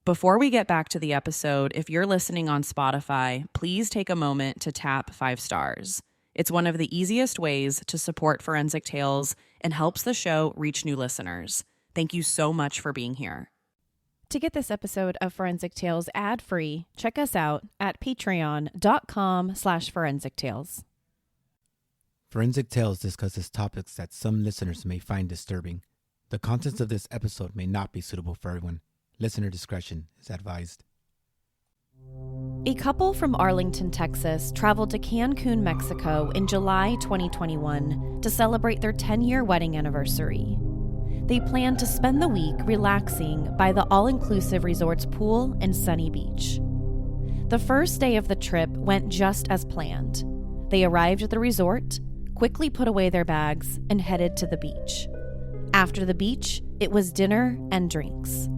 Before we get back to the episode, if you're listening on Spotify, please take a moment to tap 5 stars. It's one of the easiest ways to support Forensic Tales and helps the show reach new listeners. Thank you so much for being here. To get this episode of Forensic Tales ad-free, check us out at patreon.com/Forensic Tales. Forensic Tales discusses topics that some listeners may find disturbing. The contents of this episode may not be suitable for everyone. Listener discretion is advised. A couple from Arlington, Texas, traveled to Cancún, Mexico in July 2021 to celebrate their 10-year wedding anniversary. They planned to spend the week relaxing by the all-inclusive resort's pool and sunny beach. The first day of the trip went just as planned. They arrived at the resort, quickly put away their bags, and headed to the beach. After the beach, it was dinner and drinks.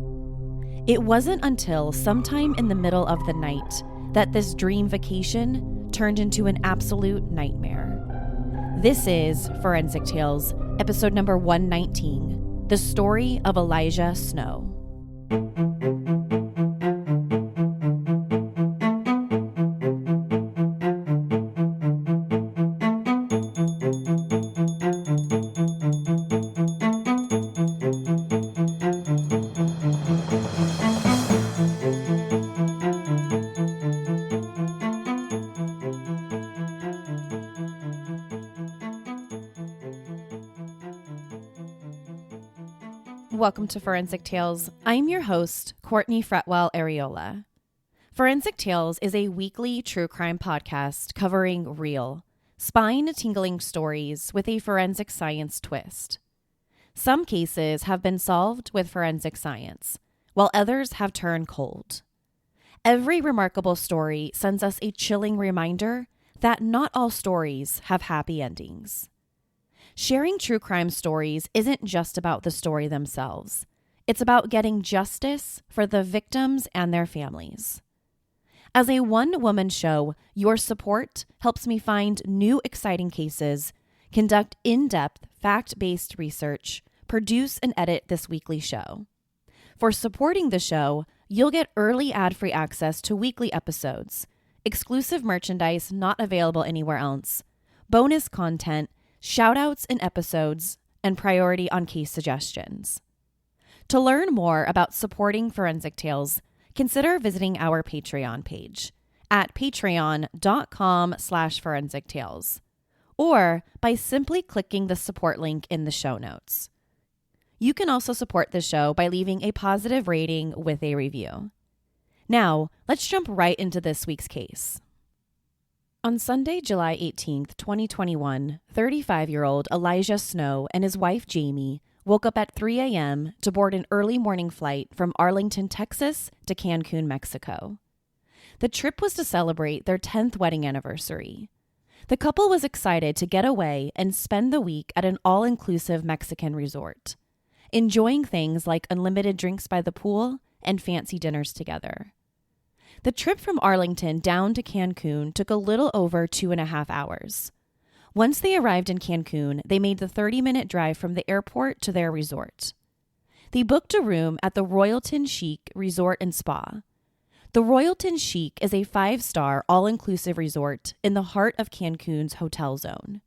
It wasn't until sometime in the middle of the night that this dream vacation turned into an absolute nightmare. This is Forensic Tales, episode number 119, The Story of Elijah Snow. Welcome to Forensic Tales. I'm your host, Courtney Fretwell Areola. Forensic Tales is a weekly true crime podcast covering real, spine-tingling stories with a forensic science twist. Some cases have been solved with forensic science, while others have turned cold. Every remarkable story sends us a chilling reminder that not all stories have happy endings. Sharing true crime stories isn't just about the story themselves. It's about getting justice for the victims and their families. As a one-woman show, your support helps me find new exciting cases, conduct in-depth, fact-based research, produce and edit this weekly show. For supporting the show, you'll get early ad-free access to weekly episodes, exclusive merchandise not available anywhere else, bonus content, shout-outs in episodes, and priority on case suggestions. To learn more about supporting Forensic Tales, consider visiting our Patreon page at patreon.com/Forensic Tales, or by simply clicking the support link in the show notes. You can also support the show by leaving a positive rating with a review. Now, let's jump right into this week's case. On Sunday, July 18th, 2021, 35-year-old Elijah Snow and his wife Jamie woke up at 3 a.m. to board an early morning flight from Arlington, Texas to Cancún, Mexico. The trip was to celebrate their 10th wedding anniversary. The couple was excited to get away and spend the week at an all-inclusive Mexican resort, enjoying things like unlimited drinks by the pool and fancy dinners together. The trip from Arlington down to Cancún took a little over 2.5 hours. Once they arrived in Cancún, they made the 30-minute drive from the airport to their resort. They booked a room at the Royalton Chic Resort and Spa. The Royalton Chic is a 5-star all-inclusive resort in the heart of Cancún's hotel zone.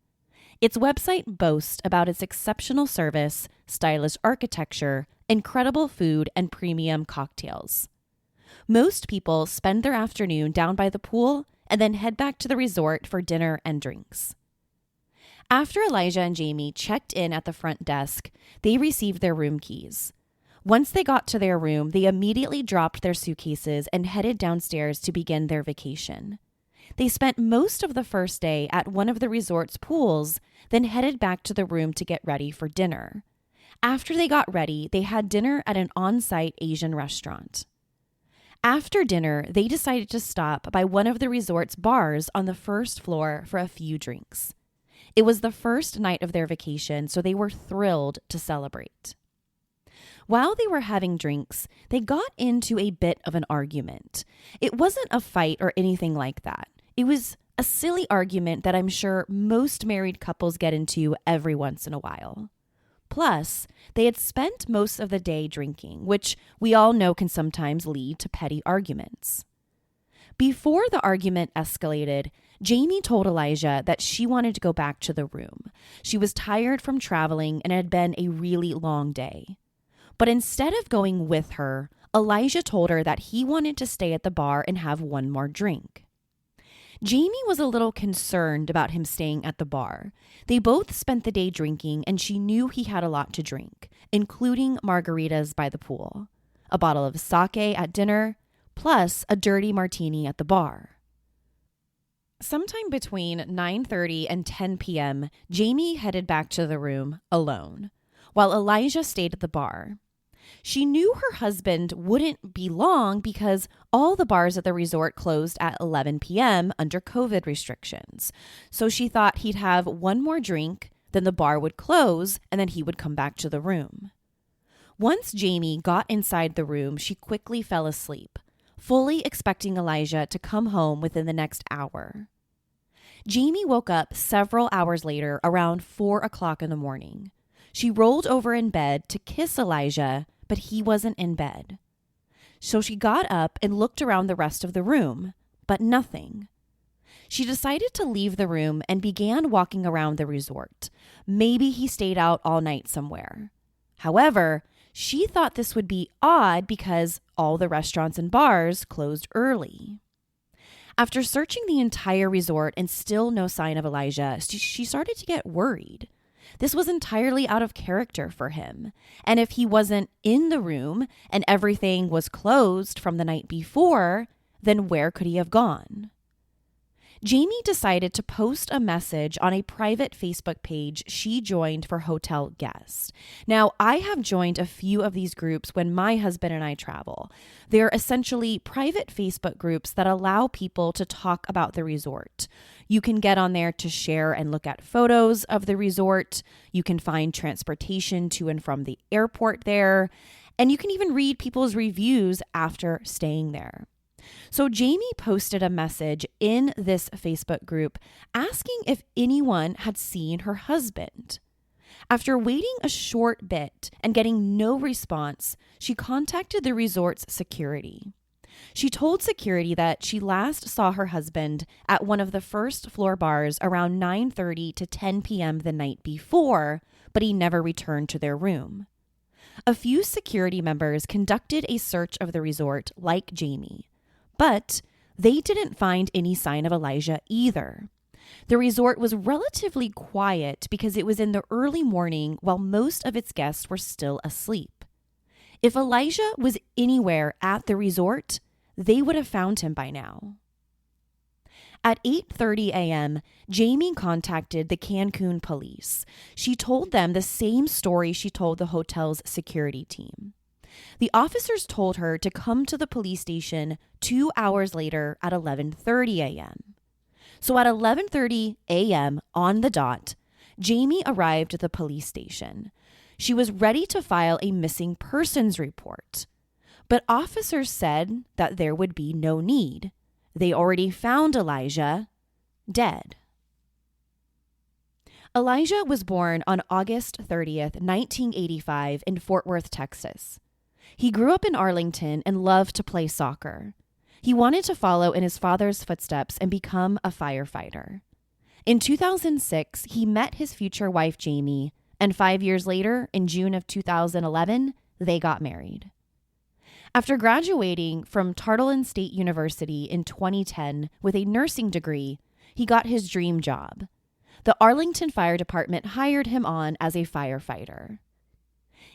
Its website boasts about its exceptional service, stylish architecture, incredible food, and premium cocktails. Most people spend their afternoon down by the pool and then head back to the resort for dinner and drinks. After Elijah and Jamie checked in at the front desk, they received their room keys. Once they got to their room, they immediately dropped their suitcases and headed downstairs to begin their vacation. They spent most of the first day at one of the resort's pools, then headed back to the room to get ready for dinner. After they got ready, they had dinner at an on-site Asian restaurant. After dinner, they decided to stop by one of the resort's bars on the first floor for a few drinks. It was the first night of their vacation, so they were thrilled to celebrate. While they were having drinks, they got into a bit of an argument. It wasn't a fight or anything like that. It was a silly argument that I'm sure most married couples get into every once in a while. Plus, they had spent most of the day drinking, which we all know can sometimes lead to petty arguments. Before the argument escalated, Jamie told Elijah that she wanted to go back to the room. She was tired from traveling and it had been a really long day. But instead of going with her, Elijah told her that he wanted to stay at the bar and have one more drink. Jamie was a little concerned about him staying at the bar. They both spent the day drinking and she knew he had a lot to drink, including margaritas by the pool, a bottle of sake at dinner, plus a dirty martini at the bar. Sometime between 9:30 and 10 p.m., Jamie headed back to the room alone, while Elijah stayed at the bar. She knew her husband wouldn't be long because all the bars at the resort closed at 11 p.m. under COVID restrictions. So she thought he'd have one more drink, then the bar would close, and then he would come back to the room. Once Jamie got inside the room, she quickly fell asleep, fully expecting Elijah to come home within the next hour. Jamie woke up several hours later around 4 o'clock in the morning. She rolled over in bed to kiss Elijah, but he wasn't in bed. So she got up and looked around the rest of the room, but nothing. She decided to leave the room and began walking around the resort. Maybe he stayed out all night somewhere. However, she thought this would be odd because all the restaurants and bars closed early. After searching the entire resort and still no sign of Elijah, she started to get worried. This was entirely out of character for him. And if he wasn't in the room and everything was closed from the night before, then where could he have gone? Jamie decided to post a message on a private Facebook page she joined for hotel guests. Now, I have joined a few of these groups when my husband and I travel. They're essentially private Facebook groups that allow people to talk about the resort. You can get on there to share and look at photos of the resort. You can find transportation to and from the airport there. And you can even read people's reviews after staying there. So Jamie posted a message in this Facebook group asking if anyone had seen her husband. After waiting a short bit and getting no response, she contacted the resort's security. She told security that she last saw her husband at one of the first floor bars around 9:30 to 10 p.m. the night before, but he never returned to their room. A few security members conducted a search of the resort like Jamie, but they didn't find any sign of Elijah either. The resort was relatively quiet because it was in the early morning while most of its guests were still asleep. If Elijah was anywhere at the resort, they would have found him by now. At 8:30 a.m., Jamie contacted the Cancún police. She told them the same story she told the hotel's security team. The officers told her to come to the police station 2 hours later at 11:30 a.m. So at 11:30 a.m. on the dot, Jamie arrived at the police station. She was ready to file a missing persons report. But officers said that there would be no need. They already found Elijah dead. Elijah was born on August 30th, 1985 in Fort Worth, Texas. He grew up in Arlington and loved to play soccer. He wanted to follow in his father's footsteps and become a firefighter. In 2006, he met his future wife, Jamie, and 5 years later, in June of 2011, they got married. After graduating from Tarleton State University in 2010 with a nursing degree, he got his dream job. The Arlington Fire Department hired him on as a firefighter.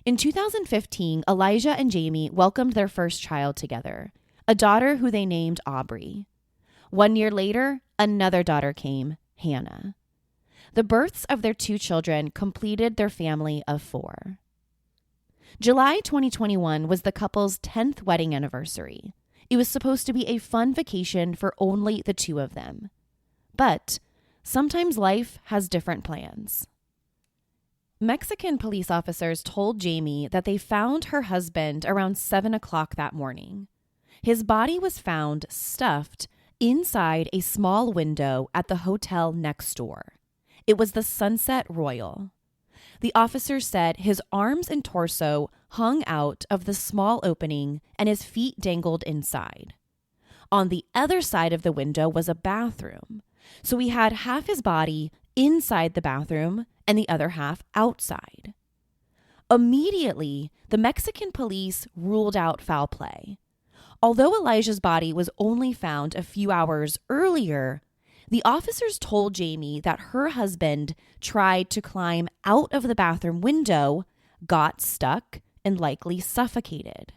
In 2015, Elijah and Jamie welcomed their first child together, a daughter who they named Aubrey. 1 year later, another daughter came, Hannah. The births of their 2 children completed their family of 4. July 2021 was the couple's 10th wedding anniversary. It was supposed to be a fun vacation for only the 2 of them. But sometimes life has different plans. Mexican police officers told Jamie that they found her husband around 7 o'clock that morning. His body was found stuffed inside a small window at the hotel next door. It was the Sunset Royal. The officers said his arms and torso hung out of the small opening and his feet dangled inside. On the other side of the window was a bathroom, so he had half his body inside the bathroom and the other half outside. Immediately, the Mexican police ruled out foul play. Although Elijah's body was only found a few hours earlier, the officers told Jamie that her husband tried to climb out of the bathroom window, got stuck, and likely suffocated.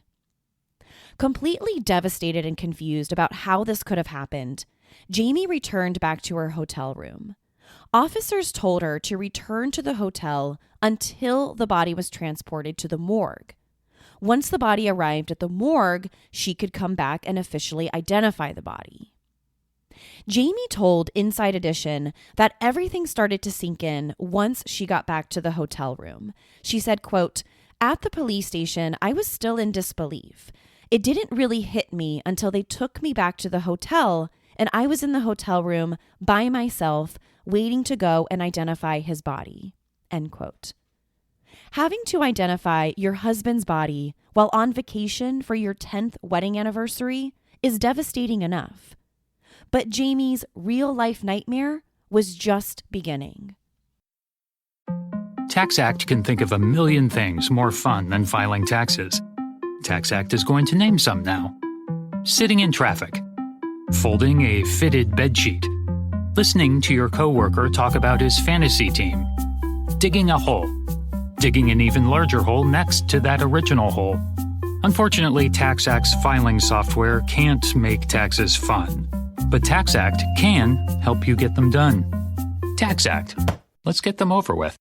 Completely devastated and confused about how this could have happened, Jamie returned back to her hotel room. Officers told her to return to the hotel until the body was transported to the morgue. Once the body arrived at the morgue, she could come back and officially identify the body. Jamie told Inside Edition that everything started to sink in once she got back to the hotel room. She said, quote, "At the police station, I was still in disbelief. It didn't really hit me until they took me back to the hotel, and I was in the hotel room by myself, waiting to go and identify his body." End quote. Having to identify your husband's body while on vacation for your 10th wedding anniversary is devastating enough. But Jamie's real-life nightmare was just beginning. TaxAct can think of a million things more fun than filing taxes. TaxAct is going to name some now. Sitting in traffic. Folding a fitted bedsheet. Listening to your coworker talk about his fantasy team. Digging a hole. Digging an even larger hole next to that original hole. Unfortunately, TaxAct's filing software can't make taxes fun. But TaxAct can help you get them done. TaxAct. Let's get them over with.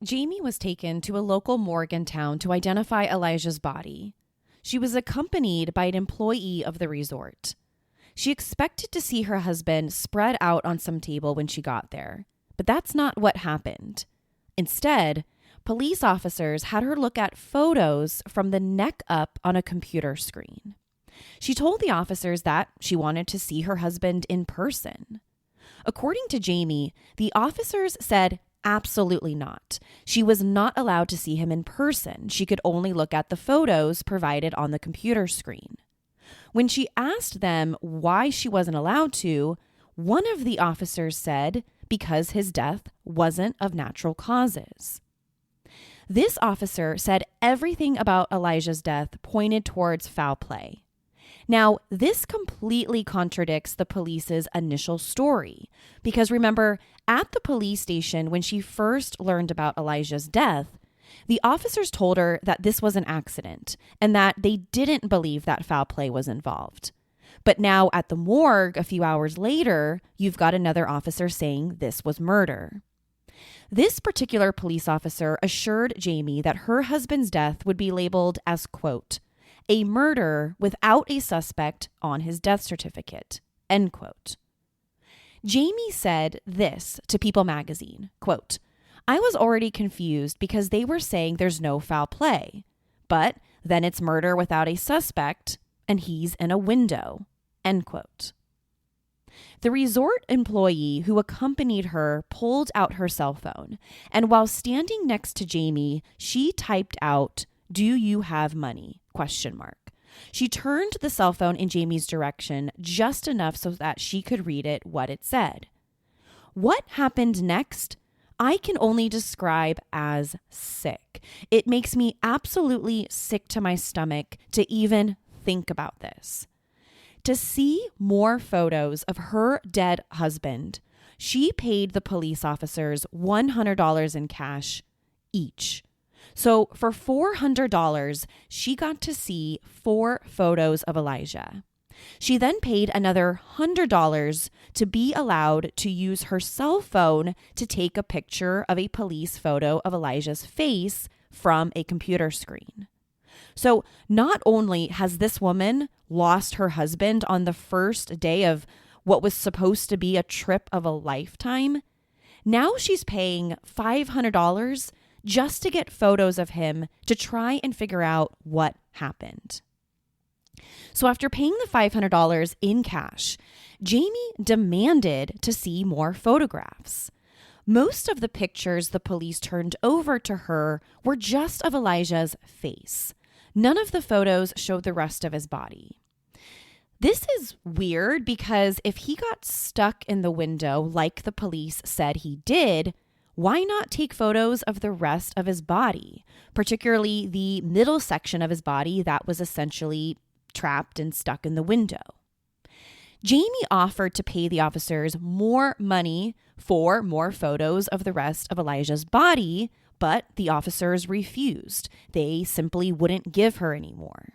Jamie was taken to a local morgue in town to identify Elijah's body. She was accompanied by an employee of the resort. She expected to see her husband spread out on some table when she got there, but that's not what happened. Instead, police officers had her look at photos from the neck up on a computer screen. She told the officers that she wanted to see her husband in person. According to Jamie, the officers said absolutely not. She was not allowed to see him in person. She could only look at the photos provided on the computer screen. When she asked them why she wasn't allowed to, one of the officers said because his death wasn't of natural causes. This officer said everything about Elijah's death pointed towards foul play. Now, this completely contradicts the police's initial story, because remember, at the police station when she first learned about Elijah's death, the officers told her that this was an accident and that they didn't believe that foul play was involved. But now at the morgue a few hours later, you've got another officer saying this was murder. This particular police officer assured Jamie that her husband's death would be labeled as, quote, a murder without a suspect on his death certificate, end quote. Jamie said this to People magazine, quote, I was already confused because they were saying there's no foul play, but then it's murder without a suspect and he's in a window, end quote. The resort employee who accompanied her pulled out her cell phone, and while standing next to Jamie, she typed out, "Do you have money?" ? She turned the cell phone in Jamie's direction just enough so that she could read it what it said. What happened next? I can only describe as sick. It makes me absolutely sick to my stomach to even think about this. To see more photos of her dead husband, she paid the police officers $100 in cash each. So for $400, she got to see 4 photos of Elijah. She then paid another $100 to be allowed to use her cell phone to take a picture of a police photo of Elijah's face from a computer screen. So not only has this woman lost her husband on the first day of what was supposed to be a trip of a lifetime, now she's paying $500 just to get photos of him to try and figure out what happened. So after paying the $500 in cash, Jamie demanded to see more photographs. Most of the pictures the police turned over to her were just of Elijah's face. None of the photos showed the rest of his body. This is weird because if he got stuck in the window like the police said he did, why not take photos of the rest of his body, particularly the middle section of his body that was essentially trapped and stuck in the window? Jamie offered to pay the officers more money for more photos of the rest of Elijah's body, but the officers refused. They simply wouldn't give her any more.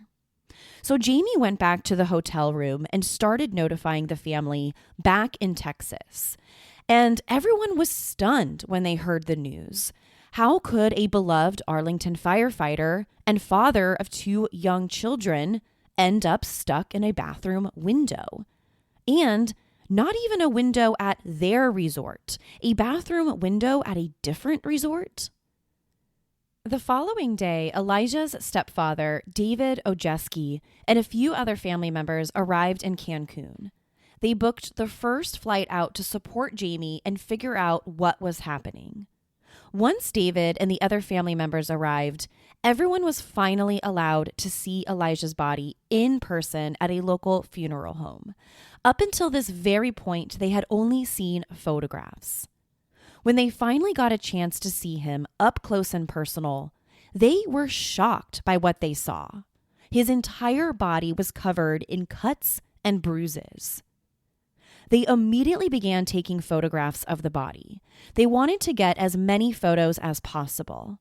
So Jamie went back to the hotel room and started notifying the family back in Texas. And everyone was stunned when they heard the news. How could a beloved Arlington firefighter and father of 2 young children end up stuck in a bathroom window? And not even a window at their resort, a bathroom window at a different resort? The following day, Elijah's stepfather, David Ojeski, and a few other family members arrived in Cancun. They booked the first flight out to support Jamie and figure out what was happening. Once David and the other family members arrived, everyone was finally allowed to see Elijah's body in person at a local funeral home. Up until this very point, they had only seen photographs. When they finally got a chance to see him up close and personal, they were shocked by what they saw. His entire body was covered in cuts and bruises. They immediately began taking photographs of the body. They wanted to get as many photos as possible.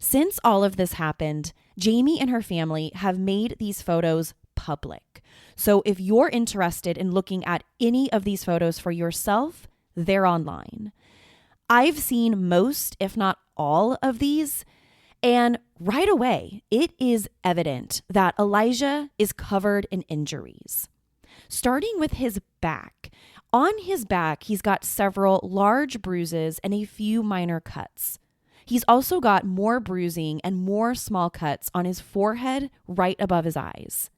Since all of this happened, Jamie and her family have made these photos public. So if you're interested in looking at any of these photos for yourself, they're online. I've seen most, if not all, of these, and right away, it is evident that Elijah is covered in injuries. Starting with his back. On his back, he's got several large bruises and a few minor cuts. He's also got more bruising and more small cuts on his forehead right above his eyes.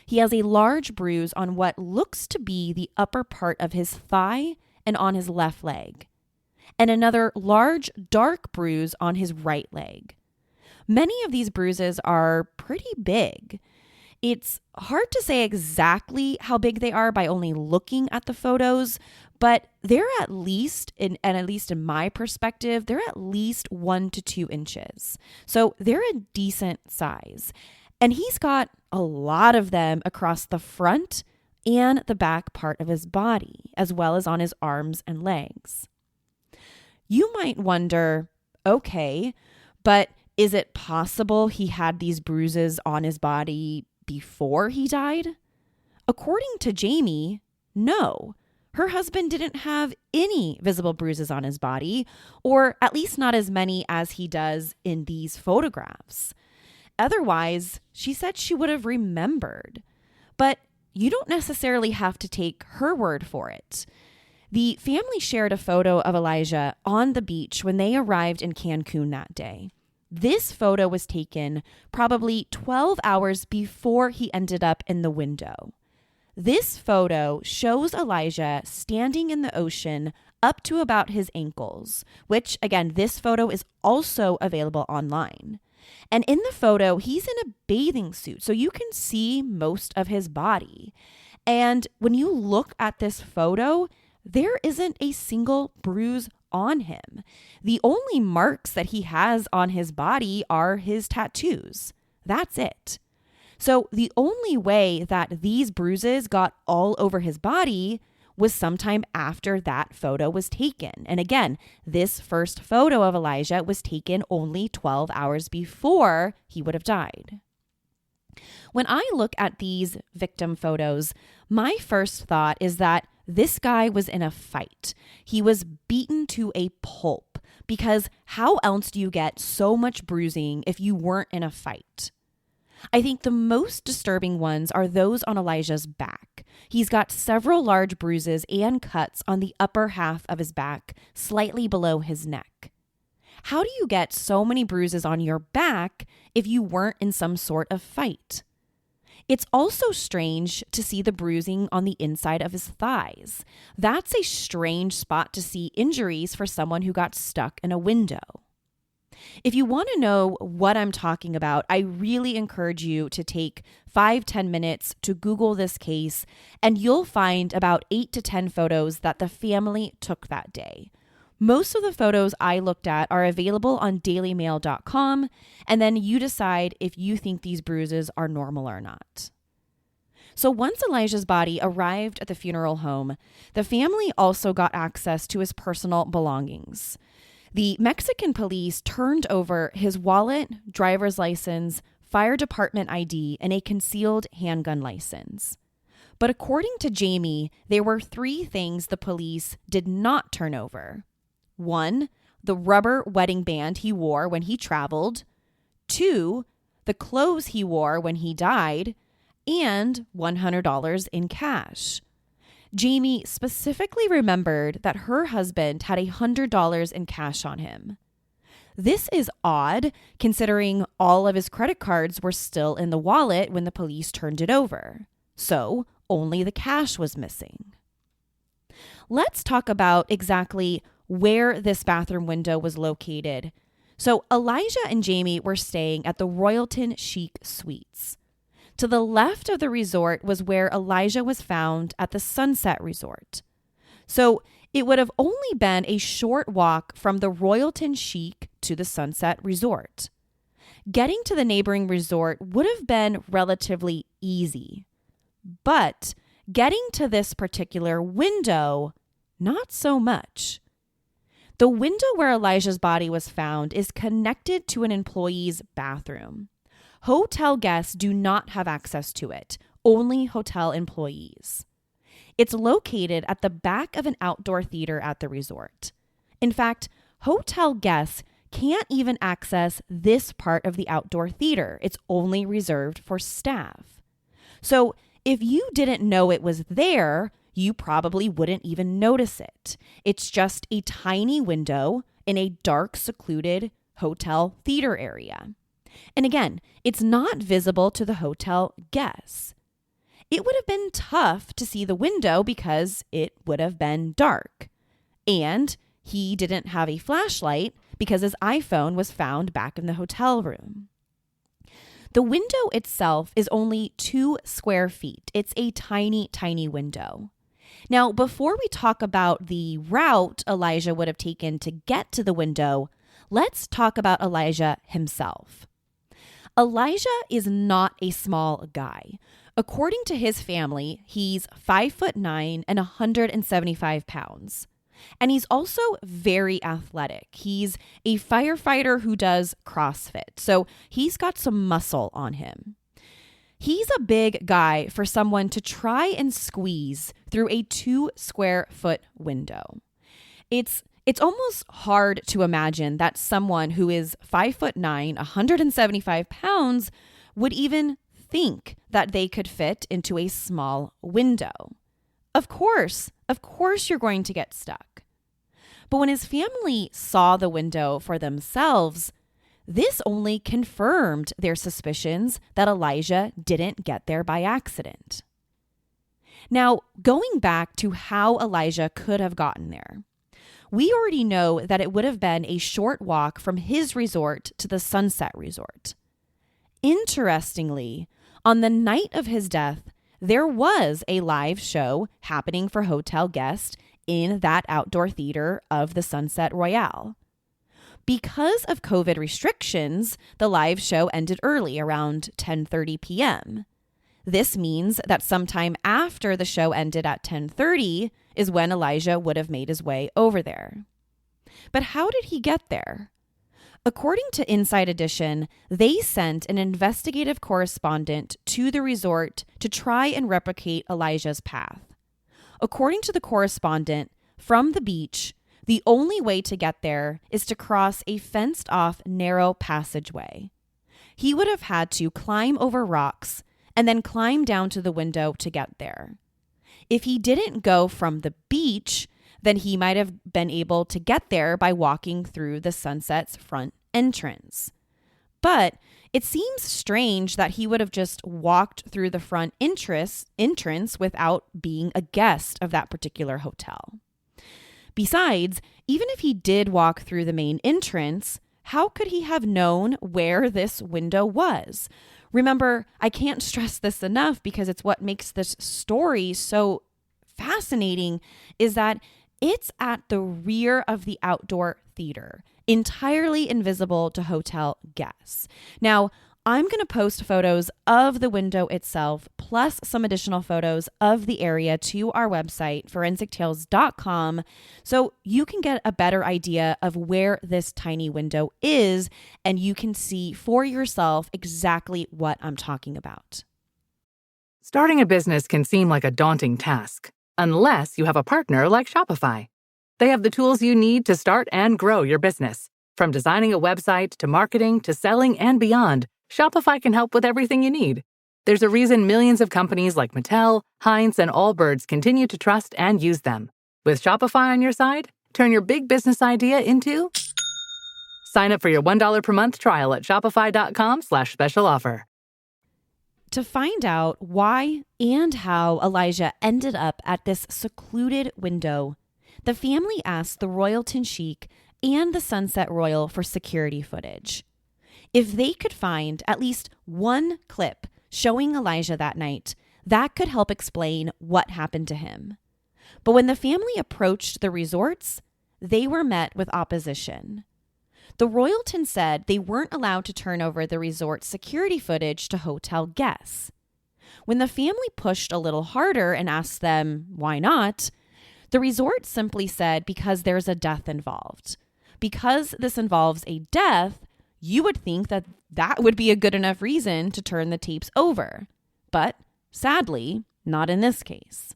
He has a large bruise on what looks to be the upper part of his thigh and on his left leg, and another large dark bruise on his right leg. Many of these bruises are pretty big. It's hard to say exactly how big they are by only looking at the photos, but they're at least in my perspective, they're at least 1 to 2 inches. So they're a decent size. And he's got a lot of them across the front and the back part of his body, as well as on his arms and legs. You might wonder, okay, but is it possible he had these bruises on his body before he died? According to Jamie, no. Her husband didn't have any visible bruises on his body, or at least not as many as he does in these photographs. Otherwise, she said she would have remembered. But you don't necessarily have to take her word for it. The family shared a photo of Elijah on the beach when they arrived in Cancun that day. This photo was taken probably 12 hours before he ended up in the window. This photo shows Elijah standing in the ocean up to about his ankles, which, again, this photo is also available online. And in the photo, he's in a bathing suit, so you can see most of his body. And when you look at this photo, there isn't a single bruise on him. The only marks that he has on his body are his tattoos. That's it. So the only way that these bruises got all over his body was sometime after that photo was taken. And again, this first photo of Elijah was taken only 12 hours before he would have died. When I look at these victim photos, my first thought is that this guy was in a fight. He was beaten to a pulp, because how else do you get so much bruising if you weren't in a fight? I think the most disturbing ones are those on Elijah's back. He's got several large bruises and cuts on the upper half of his back, slightly below his neck. How do you get so many bruises on your back if you weren't in some sort of fight? It's also strange to see the bruising on the inside of his thighs. That's a strange spot to see injuries for someone who got stuck in a window. If you want to know what I'm talking about, I really encourage you to take 5-10 minutes to Google this case, and you'll find about 8 to 10 photos that the family took that day. Most of the photos I looked at are available on dailymail.com, and then you decide if you think these bruises are normal or not. So once Elijah's body arrived at the funeral home, the family also got access to his personal belongings. The Mexican police turned over his wallet, driver's license, fire department ID, and a concealed handgun license. But according to Jamie, there were 3 things the police did not turn over. 1, the rubber wedding band he wore when he traveled. 2, the clothes he wore when he died. And $100 in cash. Jamie specifically remembered that her husband had $100 in cash on him. This is odd, considering all of his credit cards were still in the wallet when the police turned it over. So only the cash was missing. Let's talk about exactly where this bathroom window was located. So Elijah and Jamie were staying at the Royalton Chic Suites. To the left of the resort was where Elijah was found at the Sunset Resort. So it would have only been a short walk from the Royalton Chic to the Sunset Resort. Getting to the neighboring resort would have been relatively easy. But getting to this particular window, not so much. The window where Elijah's body was found is connected to an employee's bathroom. Hotel guests do not have access to it, only hotel employees. It's located at the back of an outdoor theater at the resort. In fact, hotel guests can't even access this part of the outdoor theater. It's only reserved for staff. So if you didn't know it was there, you probably wouldn't even notice it. It's just a tiny window in a dark, secluded hotel theater area. And again, it's not visible to the hotel guests. It would have been tough to see the window because it would have been dark. And he didn't have a flashlight because his iPhone was found back in the hotel room. The window itself is only 2 square feet. It's a tiny, tiny window. Now, before we talk about the route Elijah would have taken to get to the window, let's talk about Elijah himself. Elijah is not a small guy. According to his family, he's 5'9" and 175 pounds. And he's also very athletic. He's a firefighter who does CrossFit, so he's got some muscle on him. He's a big guy for someone to try and squeeze through a 2 square foot window. It's almost hard to imagine that someone who is 5'9", 175 pounds would even think that they could fit into a small window. Of course you're going to get stuck. But when his family saw the window for themselves, this only confirmed their suspicions that Elijah didn't get there by accident. Now, going back to how Elijah could have gotten there, we already know that it would have been a short walk from his resort to the Sunset Resort. Interestingly, on the night of his death, there was a live show happening for hotel guests in that outdoor theater of the Sunset Royale. Because of COVID restrictions, the live show ended early, around 10:30 p.m. This means that sometime after the show ended at 10:30 is when Elijah would have made his way over there. But how did he get there? According to Inside Edition, they sent an investigative correspondent to the resort to try and replicate Elijah's path. According to the correspondent, from the beach, the only way to get there is to cross a fenced-off narrow passageway. He would have had to climb over rocks and then climb down to the window to get there. If he didn't go from the beach, then he might have been able to get there by walking through the Sunset's front entrance. But It seems strange that he would have just walked through the front entrance without being a guest of that particular hotel. Besides, even if he did walk through the main entrance, how could he have known where this window was? Remember, I can't stress this enough because it's what makes this story so fascinating, is that it's at the rear of the outdoor theater, entirely invisible to hotel guests. Now, I'm going to post photos of the window itself, plus some additional photos of the area to our website, forensictales.com, so you can get a better idea of where this tiny window is, and you can see for yourself exactly what I'm talking about. Starting a business can seem like a daunting task, unless you have a partner like Shopify. They have the tools you need to start and grow your business. From designing a website to marketing to selling and beyond, Shopify can help with everything you need. There's a reason millions of companies like Mattel, Heinz, and Allbirds continue to trust and use them. With Shopify on your side, turn your big business idea into... Sign up for your $1 per month trial at shopify.com/special offer. To find out why and how Elijah ended up at this secluded window, the family asked the Royalton Chic and the Sunset Royal for security footage. If they could find at least one clip showing Elijah that night, that could help explain what happened to him. But when the family approached the resorts, they were met with opposition. The Royalton said they weren't allowed to turn over the resort's security footage to hotel guests. When the family pushed a little harder and asked them why not, the resort simply said because there's a death involved. Because this involves a death, you would think that that would be a good enough reason to turn the tapes over. But sadly, not in this case.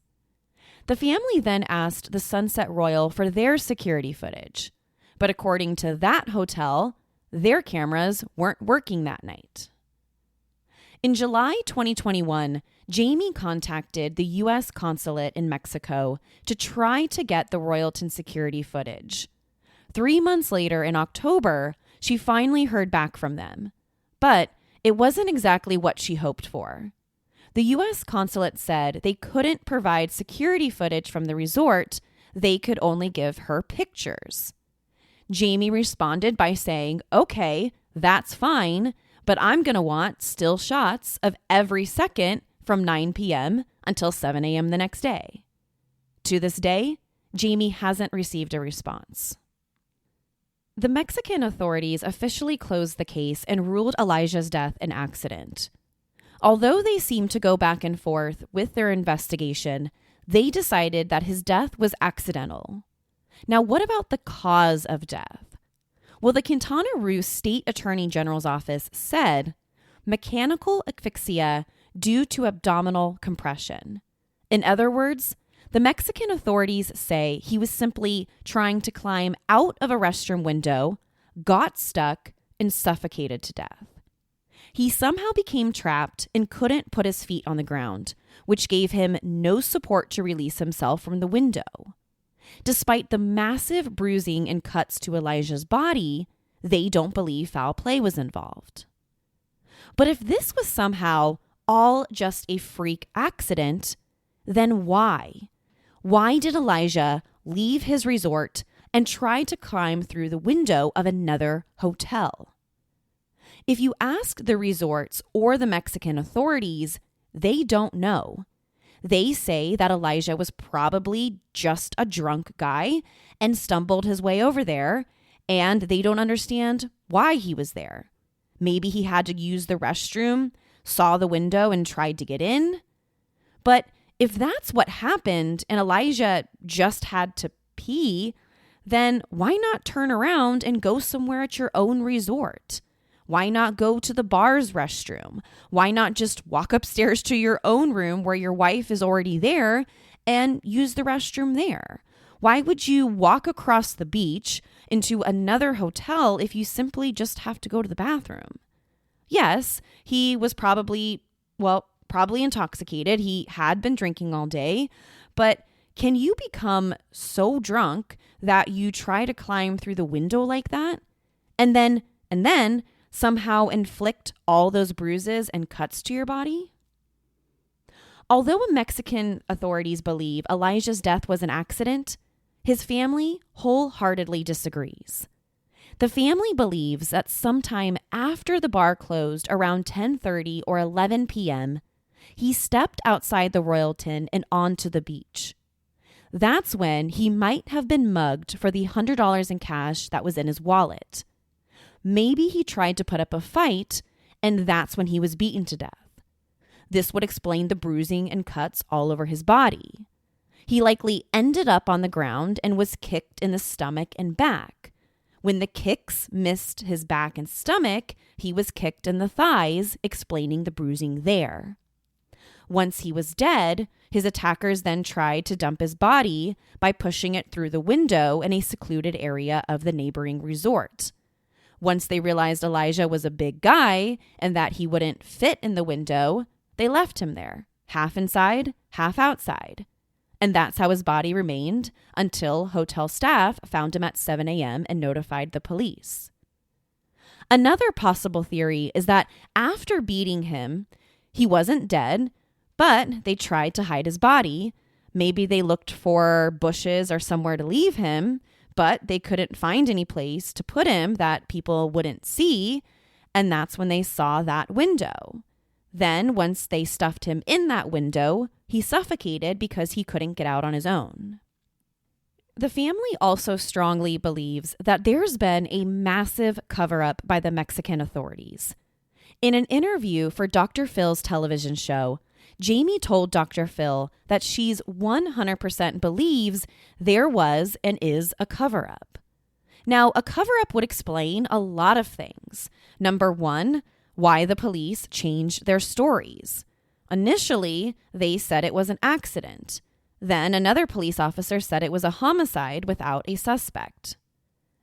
The family then asked the Sunset Royal for their security footage. But according to that hotel, their cameras weren't working that night. In July 2021, Jamie contacted the U.S. consulate in Mexico to try to get the Royalton security footage. 3 months later, in October, she finally heard back from them. But it wasn't exactly what she hoped for. The U.S. consulate said they couldn't provide security footage from the resort, they could only give her pictures. Jamie responded by saying, okay, that's fine, but I'm going to want still shots of every second from 9 p.m. until 7 a.m. the next day. To this day, Jamie hasn't received a response. The Mexican authorities officially closed the case and ruled Elijah's death an accident. Although they seemed to go back and forth with their investigation, they decided that his death was accidental. Now, what about the cause of death? Well, the Quintana Roo State Attorney General's office said mechanical asphyxia due to abdominal compression. In other words, the Mexican authorities say he was simply trying to climb out of a restroom window, got stuck, and suffocated to death. He somehow became trapped and couldn't put his feet on the ground, which gave him no support to release himself from the window. Despite the massive bruising and cuts to Elijah's body, they don't believe foul play was involved. But if this was somehow all just a freak accident, then why? Why did Elijah leave his resort and try to climb through the window of another hotel? If you ask the resorts or the Mexican authorities, they don't know. They say that Elijah was probably just a drunk guy and stumbled his way over there, and they don't understand why he was there. Maybe he had to use the restroom, saw the window, and tried to get in. But if that's what happened and Elijah just had to pee, then why not turn around and go somewhere at your own resort? Why not go to the bar's restroom? Why not just walk upstairs to your own room where your wife is already there and use the restroom there? Why would you walk across the beach into another hotel if you simply just have to go to the bathroom? Yes, he was probably intoxicated. He had been drinking all day, but can you become so drunk that you try to climb through the window like that? And then somehow inflict all those bruises and cuts to your body? Although Mexican authorities believe Elijah's death was an accident, his family wholeheartedly disagrees. The family believes that sometime after the bar closed around 10:30 or 11 p.m., he stepped outside the Royalton and onto the beach. That's when he might have been mugged for the $100 in cash that was in his wallet. Maybe he tried to put up a fight, and that's when he was beaten to death. This would explain the bruising and cuts all over his body. He likely ended up on the ground and was kicked in the stomach and back. When the kicks missed his back and stomach, he was kicked in the thighs, explaining the bruising there. Once he was dead, his attackers then tried to dump his body by pushing it through the window in a secluded area of the neighboring resort. Once they realized Elijah was a big guy and that he wouldn't fit in the window, they left him there, half inside, half outside. And that's how his body remained until hotel staff found him at 7 a.m. and notified the police. Another possible theory is that after beating him, he wasn't dead, but they tried to hide his body. Maybe they looked for bushes or somewhere to leave him, but they couldn't find any place to put him that people wouldn't see, and that's when they saw that window. Then, once they stuffed him in that window, he suffocated because he couldn't get out on his own. The family also strongly believes that there's been a massive cover-up by the Mexican authorities. In an interview for Dr. Phil's television show, Jamie told Dr. Phil that she's 100% believes there was and is a cover-up. Now, a cover-up would explain a lot of things. Number one, why the police changed their stories. Initially, they said it was an accident. Then another police officer said it was a homicide without a suspect.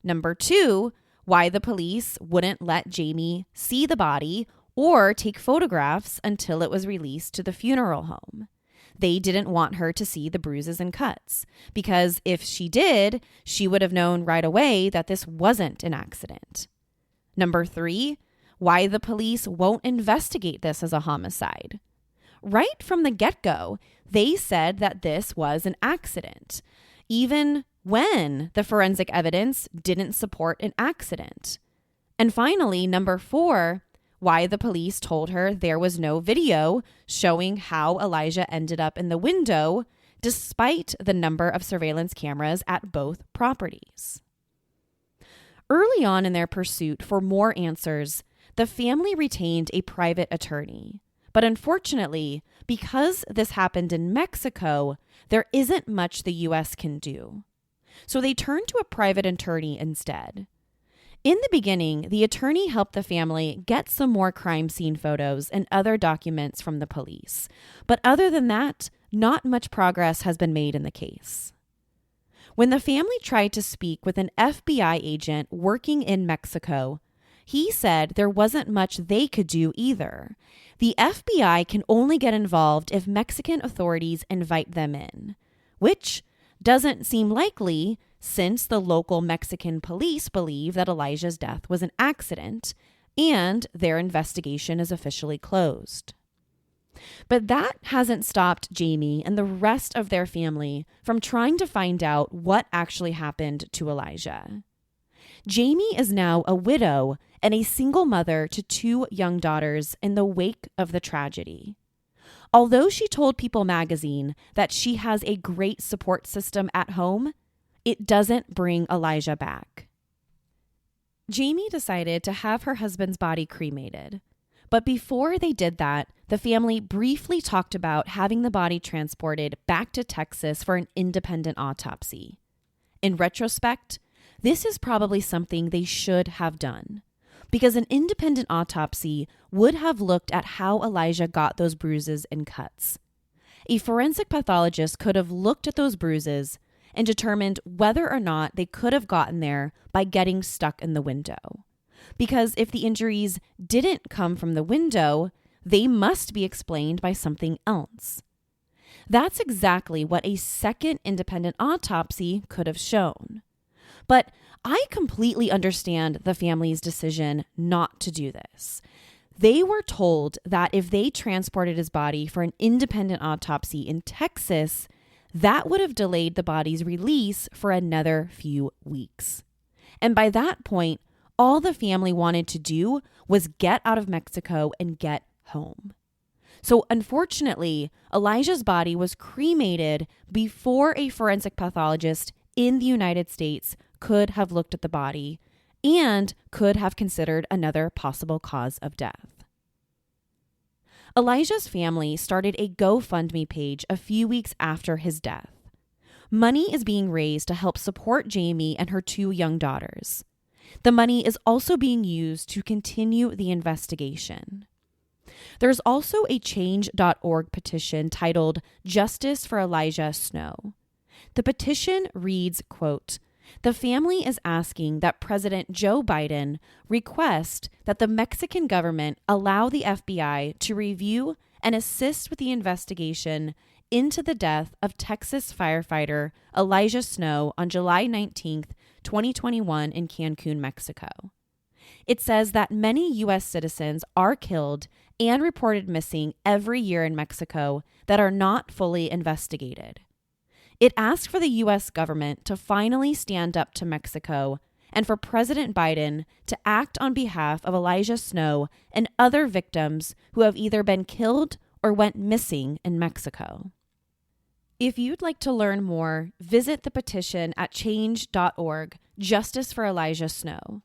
Number two, why the police wouldn't let Jamie see the body or take photographs until it was released to the funeral home. They didn't want her to see the bruises and cuts, because if she did, she would have known right away that this wasn't an accident. Number three, why the police won't investigate this as a homicide. Right from the get-go, they said that this was an accident, even when the forensic evidence didn't support an accident. And finally, number four, why the police told her there was no video showing how Elijah ended up in the window, despite the number of surveillance cameras at both properties. Early on in their pursuit for more answers, the family retained a private attorney. But unfortunately, because this happened in Mexico, there isn't much the U.S. can do. So they turned to a private attorney instead. In the beginning, the attorney helped the family get some more crime scene photos and other documents from the police. But other than that, not much progress has been made in the case. When the family tried to speak with an FBI agent working in Mexico, he said there wasn't much they could do either. The FBI can only get involved if Mexican authorities invite them in, which doesn't seem likely since the local Mexican police believe that Elijah's death was an accident and their investigation is officially closed. But that hasn't stopped Jamie and the rest of their family from trying to find out what actually happened to Elijah. Jamie is now a widow and a single mother to 2 young daughters in the wake of the tragedy. Although she told People magazine that she has a great support system at home, it doesn't bring Elijah back. Jamie decided to have her husband's body cremated. But before they did that, the family briefly talked about having the body transported back to Texas for an independent autopsy. In retrospect, this is probably something they should have done, because an independent autopsy would have looked at how Elijah got those bruises and cuts. A forensic pathologist could have looked at those bruises and determined whether or not they could have gotten there by getting stuck in the window. Because if the injuries didn't come from the window, they must be explained by something else. That's exactly what a second independent autopsy could have shown. But I completely understand the family's decision not to do this. They were told that if they transported his body for an independent autopsy in Texas, that would have delayed the body's release for another few weeks. And by that point, all the family wanted to do was get out of Mexico and get home. So unfortunately, Elijah's body was cremated before a forensic pathologist in the United States could have looked at the body and could have considered another possible cause of death. Elijah's family started a GoFundMe page a few weeks after his death. Money is being raised to help support Jamie and her 2 young daughters. The money is also being used to continue the investigation. There's also a change.org petition titled Justice for Elijah Snow. The petition reads, quote, "The family is asking that President Joe Biden request that the Mexican government allow the FBI to review and assist with the investigation into the death of Texas firefighter Elijah Snow on July 19th, 2021 in Cancún, Mexico. It says that many U.S. citizens are killed and reported missing every year in Mexico that are not fully investigated. It asks for the U.S. government to finally stand up to Mexico and for President Biden to act on behalf of Elijah Snow and other victims who have either been killed or went missing in Mexico." If you'd like to learn more, visit the petition at change.org, Justice for Elijah Snow.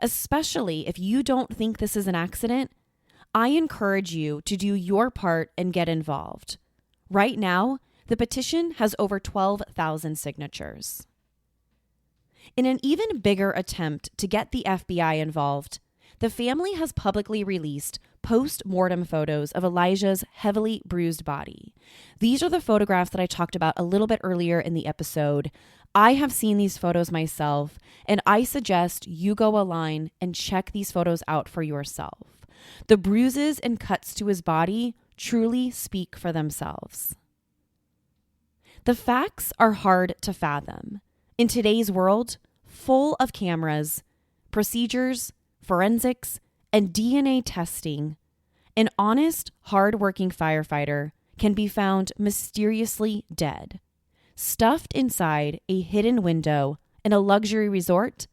Especially if you don't think this is an accident, I encourage you to do your part and get involved. Right now, the petition has over 12,000 signatures. In an even bigger attempt to get the FBI involved, the family has publicly released post-mortem photos of Elijah's heavily bruised body. These are the photographs that I talked about a little bit earlier in the episode. I have seen these photos myself, and I suggest you go online and check these photos out for yourself. The bruises and cuts to his body truly speak for themselves. The facts are hard to fathom. In today's world, full of cameras, procedures, forensics, and DNA testing, an honest, hard-working firefighter can be found mysteriously dead, stuffed inside a hidden window in a luxury resort,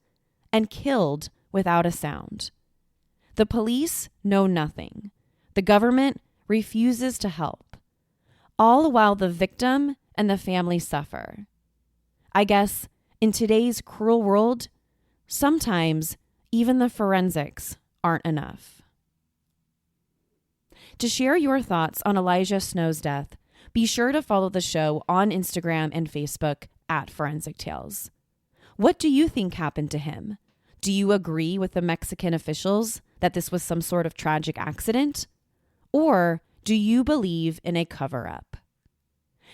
and killed without a sound. The police know nothing. The government refuses to help, all while the victim and the family suffer. I guess in today's cruel world, sometimes even the forensics aren't enough. To share your thoughts on Elijah Snow's death, be sure to follow the show on Instagram and Facebook at Forensic Tales. What do you think happened to him? Do you agree with the Mexican officials that this was some sort of tragic accident? Or do you believe in a cover-up?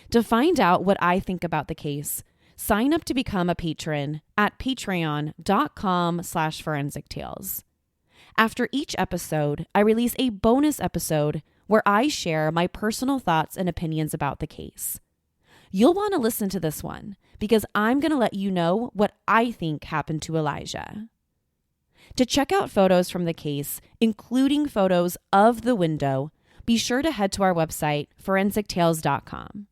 To find out what I think about the case, sign up to become a patron at patreon.com/forensictales. After each episode, I release a bonus episode where I share my personal thoughts and opinions about the case. You'll want to listen to this one because I'm going to let you know what I think happened to Elijah. To check out photos from the case, including photos of the window, be sure to head to our website, forensictales.com.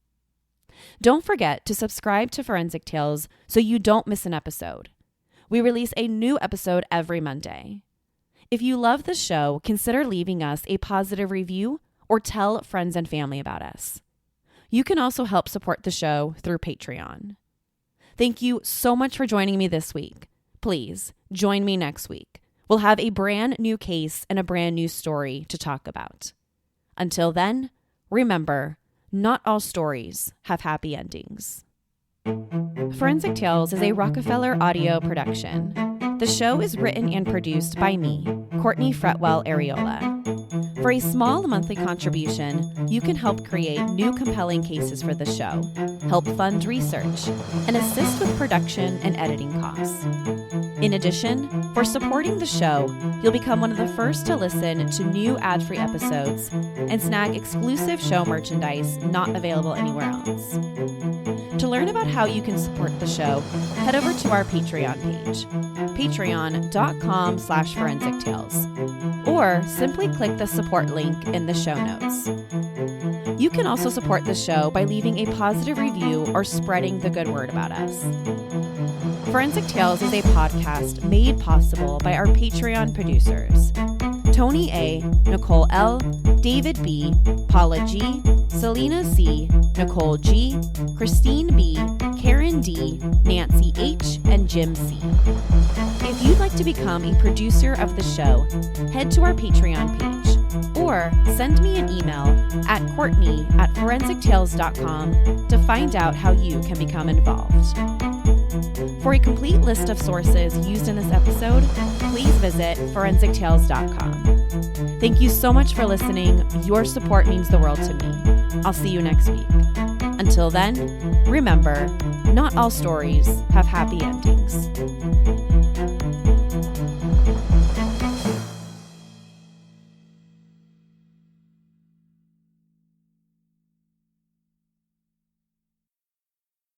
Don't forget to subscribe to Forensic Tales so you don't miss an episode. We release a new episode every Monday. If you love the show, consider leaving us a positive review or tell friends and family about us. You can also help support the show through Patreon. Thank you so much for joining me this week. Please join me next week. We'll have a brand new case and a brand new story to talk about. Until then, remember, not all stories have happy endings. Forensic Tales is a Rockefeller audio production. The show is written and produced by me, Courtney Fretwell Areola. For a small monthly contribution, you can help create new compelling cases for the show, help fund research, and assist with production and editing costs. In addition, for supporting the show, you'll become one of the first to listen to new ad-free episodes and snag exclusive show merchandise not available anywhere else. To learn about how you can support the show, head over to our Patreon page, patreon.com/forensictales, or simply click the support link in the show notes. You can also support the show by leaving a positive review or spreading the good word about us. Forensic Tales is a podcast made possible by our Patreon producers, Tony A., Nicole L., David B., Paula G., Selena C., Nicole G., Christine B., Karen D., Nancy H., and Jim C. If you'd like to become a producer of the show, head to our Patreon page or send me an email at Courtney@forensictales.com to find out how you can become involved. For a complete list of sources used in this episode, please visit forensictales.com. Thank you so much for listening. Your support means the world to me. I'll see you next week. Until then, remember, not all stories have happy endings.